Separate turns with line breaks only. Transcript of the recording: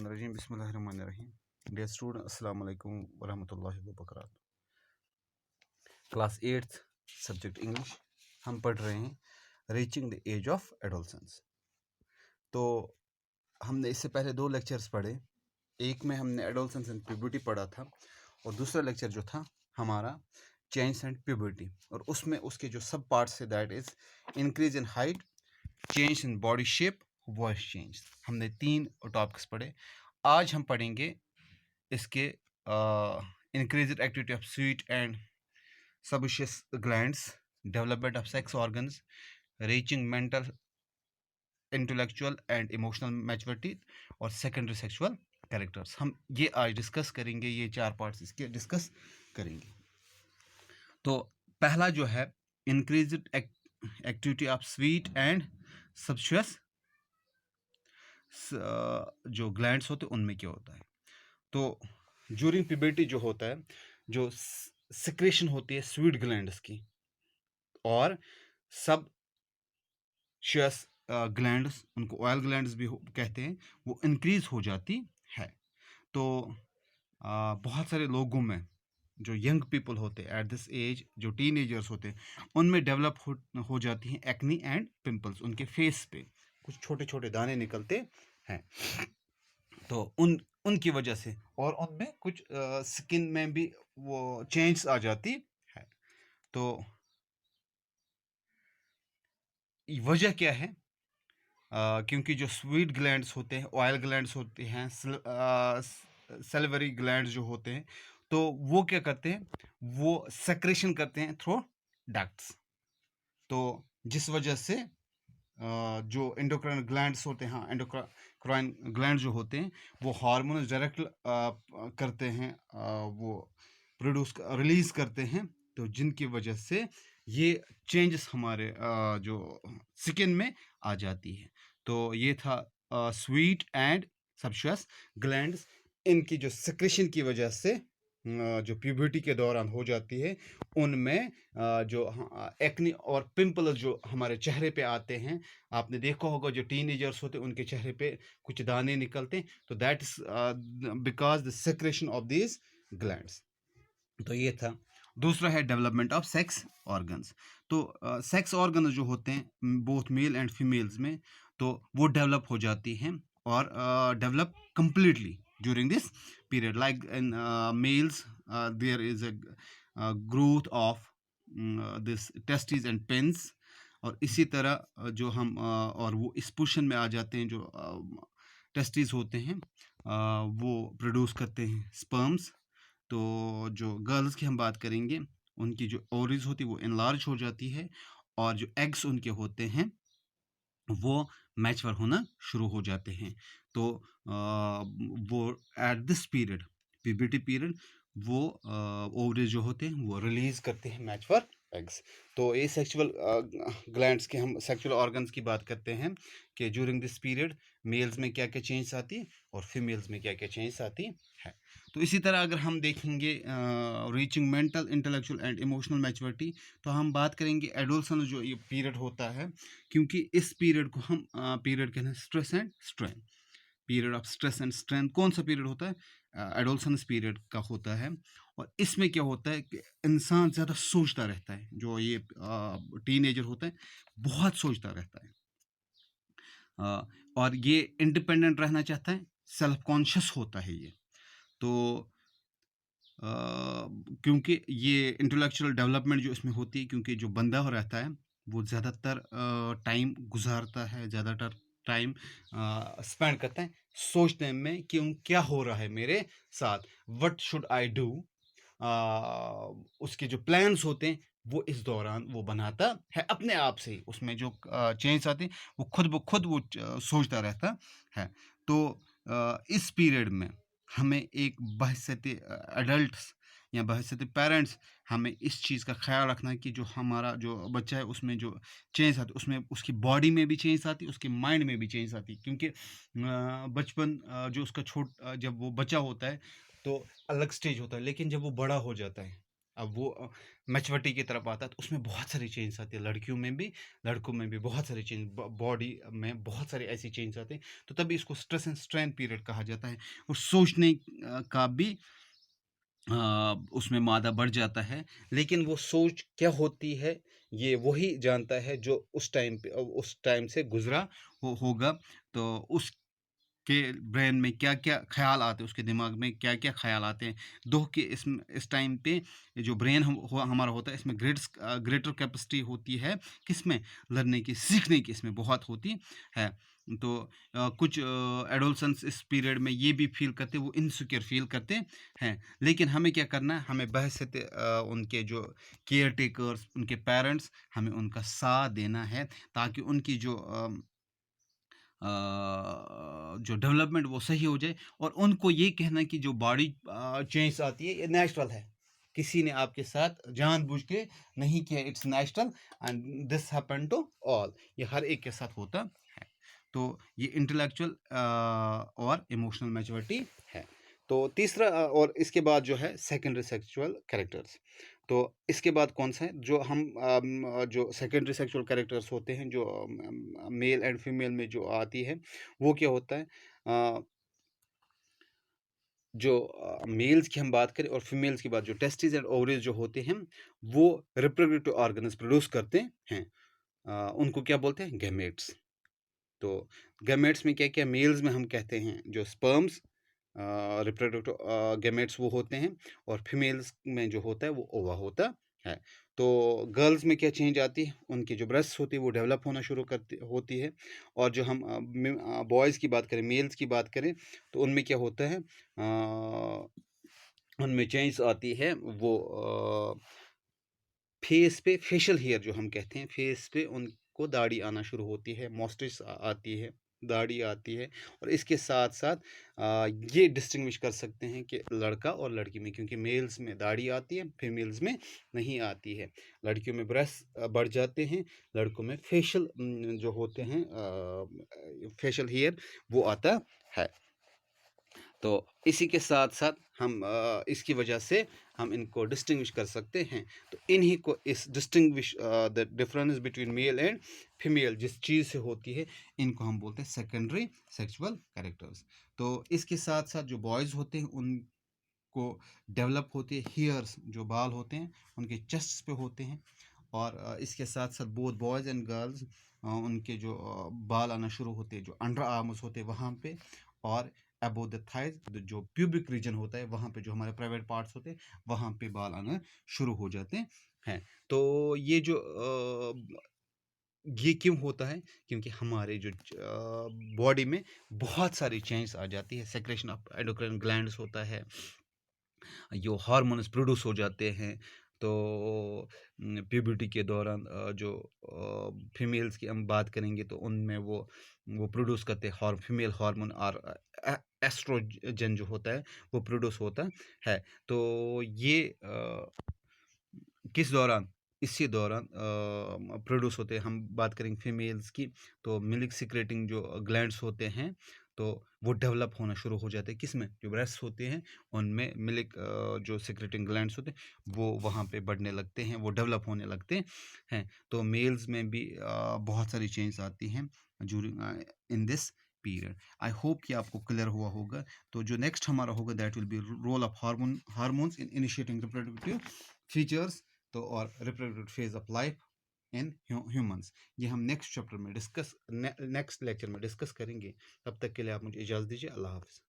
Shaitanirrajim. Bismillahirrahmanirrahim. Dear student, Assalamu alaikum wa rahmatullahi wa barakatuh. Class 8th subject English. हम पढ़ रहे हैं reaching the age of adolescence. तो हमने इससे पहले 2 लेक्चर्स पढ़े। एक में हमने एडोलसेंस एंड प्यूबर्टी पढ़ा था और दूसरा लेक्चर जो था हमारा चेंज एंड प्यूबर्टी, और उसमें उसके जो सब पार्ट्स है that is increase in height, change in body shape, voice change. हमने 3 टॉपिक्स पढ़े। आज हम पढ़ेंगे इसके increase activity of sweat and sebaceous glands, development of sex organs, reaching mental intellectual and emotional maturity और सेकेंडरी सेक्सुअल कैरेक्टर्स। हम ये आज डिस्कस करेंगे, ये 4 पार्ट्स इसके डिस्कस करेंगे। तो पहला जो है increase activity of sweat and sebaceous जो ग्लैंड्स होते हैं उनमें क्या होता है। तो ज्यूरिंग प्यूबर्टी जो होता है, जो सिक्रेशन होती है स्वीट ग्लैंड्स की और सब शियस ग्लैंड्स, उनको ऑयल ग्लैंड्स भी कहते हैं, वो इंक्रीज हो जाती है। तो बहुत सारे लोगों में जो यंग पीपल होते हैं एट दिस एज, जो टीनेजर्स होते हैं, उनमें डेवलप हो जाती हैं एक्नी एंड पिंपल्स। उनके फेस पे कुछ छोटे छोटे दाने निकलते हैं, तो उनकी वजह से, और उनमें कुछ स्किन में भी वो चेंज आ जाती है। तो वजह क्या है? क्योंकि जो स्वीट ग्लैंड्स होते हैं, ऑयल ग्लैंड्स होते हैं, सल्वरी ग्लैंड्स जो होते हैं, तो वो क्या करते हैं, वो सेक्रेशन करते हैं थ्रू डक्ट्स। तो जिस वजह से जो एंडोक्राइन ग्लैंड्स होते हैं, एंडोक्राइन ग्लैंड जो होते हैं, वो हार्मोन्स डायरेक्ट करते हैं, वो प्रोड्यूस रिलीज करते हैं, तो जिनकी वजह से ये चेंजेस हमारे जो स्किन में आ जाती है। तो ये था स्वीट एंड सबशियस ग्लैंड्स, इनकी जो सेक्रेशन की वजह से जो प्यूबर्टी के दौरान हो जाती है, उनमें जो एक्नी और पिंपल जो हमारे चेहरे पे आते हैं, आपने देखा होगा जो टीनेजर्स होते हैं उनके चेहरे पे कुछ दाने निकलते हैं, तो that is because the secretion of these glands. तो ये था। दूसरा है डेवलपमेंट ऑफ सेक्स ऑर्गन्स। तो सेक्स ऑर्गन्स जो होते हैं बोथ मेल एंड फीमेल्स में, तो वो डेवलप हो जाती हैं और develop completely during this period. Like in males, there is a growth of this testes and pins, और इसी तरह जो हम और वो इस पोजीशन में आ जाते हैं, जो टेस्टिस होते हैं वो प्रोड्यूस करते हैं स्पर्म्स। तो जो गर्ल्स की हम बात करेंगे, उनकी जो ओवरीज होती है वो इनलार्ज हो जाती है, और जो एग्स उनके होते हैं वो मैच्योर होना शुरू हो जाते हैं। तो वो at this period, puberty period, वो ओवरीज जो होते हैं वो रिलीज करते हैं मैच्योर एग्स। तो ये सेक्सुअल ग्लैंड्स के, हम सेक्सुअल ऑर्गन्स की बात करते हैं कि ड्यूरिंग दिस पीरियड मेल्स में क्या क्या चेंज आती है और फीमेल्स में क्या क्या चेंज आती है। तो इसी तरह अगर हम देखेंगे reaching mental intellectual and emotional maturity, तो हम बात करेंगे एडोलसेंस जो ये पीरियड होता है, क्योंकि इस पीरियड को हम पीरियड कहते हैं stress and strain. Period of stress and strain कौन सा पीरियड होता है? एडोलसेंस पीरियड का होता है। और इसमें क्या होता है कि इंसान ज़्यादा सोचता रहता है, जो ये टीनेजर होता है बहुत सोचता रहता है, और ये इंडिपेंडेंट रहना चाहता है, सेल्फ कॉन्शियस होता है ये। तो क्योंकि ये इंटेलेक्चुअल डेवलपमेंट जो इसमें होती है, क्योंकि जो बंदा रहता है वो ज़्यादातर टाइम गुजारता है, ज़्यादातर टाइम स्पेंड करता है सोचने में कि क्या हो रहा है मेरे साथ, व्हाट शुड आई डू। उसके जो प्लान्स होते हैं वो इस दौरान वो बनाता है अपने आप से ही, उसमें जो चेंज आते हैं वो खुद ब खुद वो सोचता रहता है। तो इस पीरियड में हमें एक बहैसियत एडल्ट्स या बहैसियत पेरेंट्स हमें इस चीज़ का ख्याल रखना है कि जो हमारा जो बच्चा है उसमें जो चेंज आती है, उसमें उसकी बॉडी में भी चेंज आती है, उसके माइंड में भी चेंज आती है। क्योंकि बचपन जो उसका जब वो बच्चा होता है तो अलग स्टेज होता है, लेकिन जब वो बड़ा हो जाता है, अब वो मैच्योरिटी की तरफ आता है, तो उसमें बहुत सारी चेंज आती है, लड़कियों में भी लड़कों में भी बहुत सारी चेंज, बॉडी में बहुत सारे ऐसी चेंज आते हैं, तो तभी इसको स्ट्रेस एंड स्ट्रेन पीरियड कहा जाता है। और सोचने का भी उसमें मादा बढ़ जाता है, लेकिन वो सोच क्या होती है, ये वही जानता है जो उस टाइम पे उस टाइम से गुजरा होगा। तो उस के ब्रेन में क्या-क्या ख़्याल आते हैं, उसके दिमाग में क्या-क्या ख़्याल आते हैं। दो कि इस टाइम पे जो ब्रेन हमारा होता है, इसमें ग्रेटर कैपेसिटी होती है, किसमें? लर्निंग की, सीखने की इसमें बहुत होती है। तो कुछ एडोलसेंस इस पीरियड में ये भी फ़ील करते हैं, वो इनसिक्योर फ़ील करते हैं। लेकिन हमें क्या करना है? हमें बहैसियत उनके जो केयर टेकर्स, उनके पेरेंट्स, हमें उनका साथ देना है, ताकि उनकी जो डेवलपमेंट वो सही हो जाए। और उनको ये कहना कि जो बॉडी चेंज आती है, ये नेचुरल है, किसी ने आपके साथ जानबूझ के नहीं किया, it's natural and this happen to all, ये हर एक के साथ होता है। तो ये इंटेलेक्चुअल और इमोशनल मैच्योरिटी है। तो तीसरा और इसके बाद जो है सेकेंडरी सेक्सुअल कैरेक्टर्स। तो इसके बाद कौन सा है, जो हम जो सेकेंडरी सेक्सुअल कैरेक्टर्स होते हैं, जो मेल एंड फीमेल में जो आती है, वो क्या होता है? जो मेल्स की हम बात करें और फीमेल्स की बात, जो टेस्टिस एंड ओवरीज जो होते हैं, वो रिप्रोडक्टिव ऑर्गन्स प्रोड्यूस करते हैं। उनको क्या बोलते हैं? गैमेट्स। तो गैमेट्स में क्या-क्या, मेल्स में हम कहते हैं जो स्पर्म्स, रिप्रोडक्टिव गैमेट्स वो होते हैं, और फीमेल्स में जो होता है वो ओवा होता है। तो गर्ल्स में क्या चेंज आती है? उनकी जो ब्रेस्ट्स होती है वो डेवलप होना शुरू करती होती है। और जो हम बॉयज़ की बात करें, मेल्स की बात करें, तो उनमें क्या होता है? उनमें चेंज आती है, वो फेस पे फेशियल हेयर जो हम कहते हैं, फेस पे उनको दाढ़ी आना शुरू होती है, मॉस्टेच आती है, दाढ़ी आती है। और इसके साथ साथ ये डिस्टिंग्विश कर सकते हैं कि लड़का और लड़की में, क्योंकि मेल्स में दाढ़ी आती है, फीमेल्स में नहीं आती है। लड़कियों में ब्रेस्ट बढ़ जाते हैं, लड़कों में फेशियल जो होते हैं फेशियल हेयर वो आता है। तो इसी के साथ-साथ हम इसकी वजह से हम इनको डिस्टिंग्विश कर सकते हैं। तो इन्हीं को इस distinguish the difference between male and female जिस चीज़ से होती है, इनको हम बोलते हैं सेकेंडरी सेक्सुअल कैरेक्टर्स। तो इसके साथ-साथ जो बॉयज़ होते हैं, उनको डेवलप होती है हेयर्स, जो बाल होते हैं, उनके चेस्ट पे होते हैं। और इसके साथ-साथ बोथ बॉयज़ एंड गर्ल्स उनके जो बाल आना शुरू होते हैं, जो अंडर आर्म्स होते हैं वहाँ पे, और अबव द थाइज़ जो प्यूबिक रीजन होता है, वहाँ पे जो हमारे प्राइवेट पार्ट्स होते हैं, वहाँ पे बाल आना शुरू हो जाते हैं। तो ये जो ये क्यों होता है? क्योंकि हमारे जो बॉडी में बहुत सारी चेंज आ जाती है, सेक्रेशन ऑफ एंडोक्राइन ग्लैंड्स होता है, जो हार्मोन्स प्रोड्यूस हो जाते हैं। तो प्यूबर्टी के दौरान जो फीमेल्स की हम बात करेंगे, तो उनमें वो प्रोड्यूस करते हैं फीमेल हार्मोन, और एस्ट्रोजन जो होता है वो प्रोड्यूस होता है। तो ये किस दौरान? इसी दौरान प्रोड्यूस होते हैं। हम बात करेंगे फीमेल्स की, तो मिल्क सिक्रेटिंग जो ग्लैंड्स होते हैं, तो वो डेवलप होना शुरू हो जाते हैं। किसमें? जो ब्रेस्ट होते हैं, उनमें मिल्क जो सिक्रेटिंग ग्लैंड्स होते हैं, वो वहाँ पे बढ़ने लगते हैं, वो डेवलप होने लगते हैं। तो मेल्स में भी बहुत सारी चेंज आती हैं during in this period. I hope कि आपको क्लियर हुआ होगा। तो जो नेक्स्ट हमारा होगा, that will be role of hormones in initiating reproductive features, तो और reproductive phase of life in humans. ये हम नेक्स्ट चैप्टर में नेक्स्ट लेक्चर में डिस्कस करेंगे। तब तक के लिए आप मुझे इजाज़त दीजिए। अल्लाह हाफ़िज़।